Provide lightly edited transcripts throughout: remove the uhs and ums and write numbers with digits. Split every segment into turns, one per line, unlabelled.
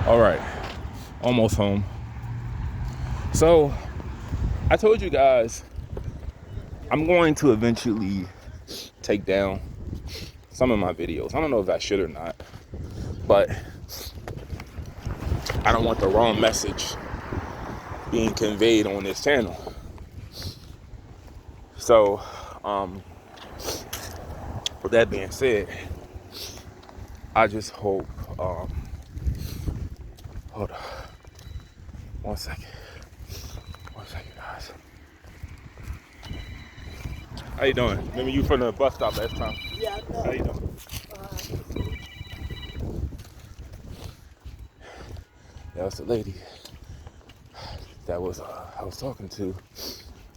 All right, almost home. So I told you guys I'm going to eventually take down some of my videos. I don't know if I should or not, but I don't want the wrong message being conveyed on this channel. So with that being said, I just hope hold on one second, guys. How you doing? Remember you from the bus stop last time?
Yeah, I know.
How you doing? That was the lady that was I was talking to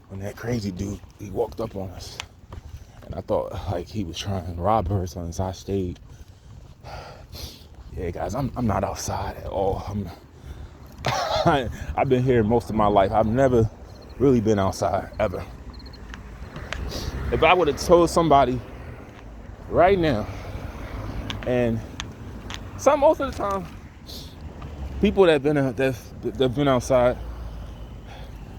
when that crazy dude, he walked up on us. And I thought like he was trying to rob her or something, so I stayed. Yeah, guys, I'm not outside at all. I've been here most of my life. I've never really been outside, ever. If I would have told somebody right now, and most of the time, people that've been outside,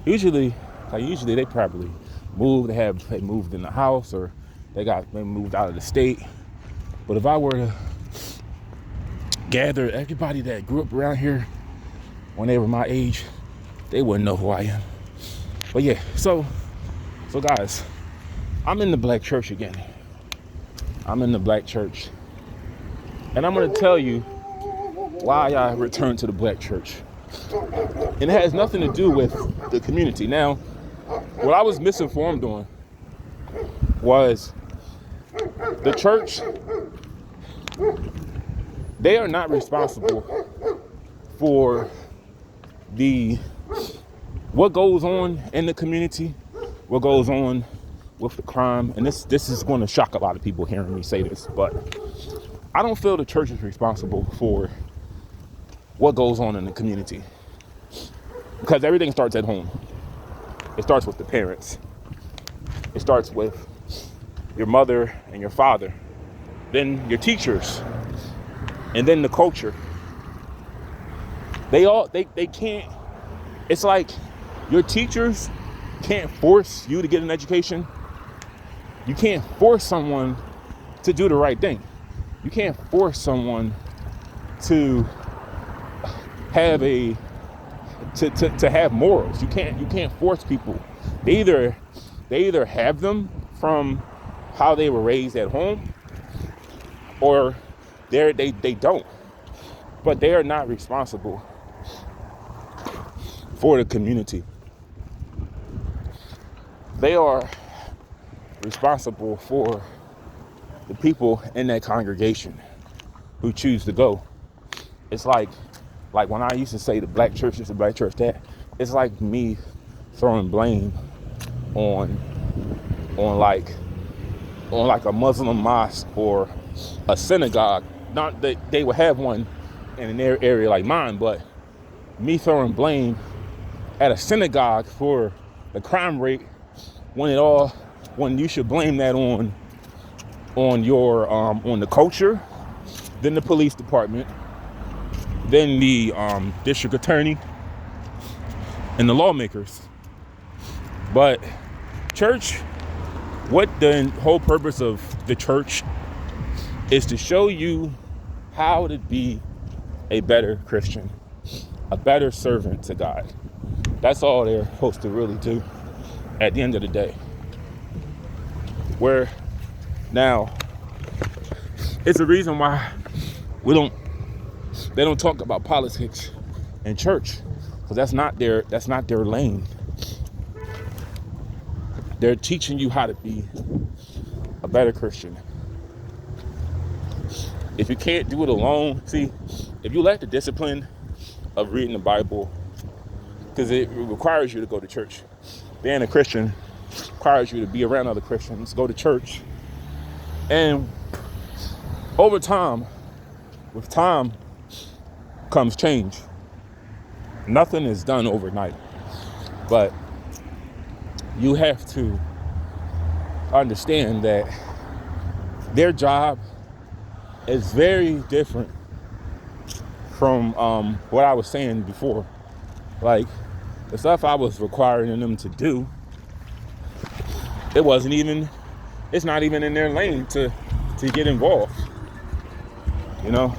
usually they probably moved. They moved in the house, or they moved out of the state. But if I were to gather everybody that grew up around here when they were my age, they wouldn't know who I am. But yeah, so guys, I'm in the black church again. I'm in the black church. And I'm gonna tell you why I returned to the black church. And it has nothing to do with the community. Now, what I was misinformed on was the church, they are not responsible for what goes on in the community, what goes on with the crime. And this is going to shock a lot of people hearing me say this, but I don't feel the church is responsible for what goes on in the community, because everything starts at home. It starts with the parents. It starts with your mother and your father, then your teachers, and then the culture. They can't, it's like your teachers can't force you to get an education. You can't force someone to do the right thing. You can't force someone to have to have morals. You can't force people. They either have them from how they were raised at home, or they don't. But they are not responsible for the community. They are responsible for the people in that congregation who choose to go. It's like when I used to say the black church is the black church, that it's like me throwing blame on like a Muslim mosque or a synagogue. Not that they would have one in an area like mine, but me throwing blame at a synagogue for the crime rate, when you should blame that on the culture, then the police department, then the district attorney, and the lawmakers. But church, what the whole purpose of the church is to show you how to be a better Christian, a better servant to God. That's all they're supposed to really do at the end of the day. Where now, it's the reason why they don't talk about politics in church, because that's not their lane. They're teaching you how to be a better Christian. If you can't do it alone, see, if you lack the discipline of reading the Bible, because it requires you to go to church. Being a Christian requires you to be around other Christians, go to church. And with time comes change. Nothing is done overnight, but you have to understand that their job is very different from what I was saying before. Like, the stuff I was requiring them to do, it's not even in their lane to get involved. You know,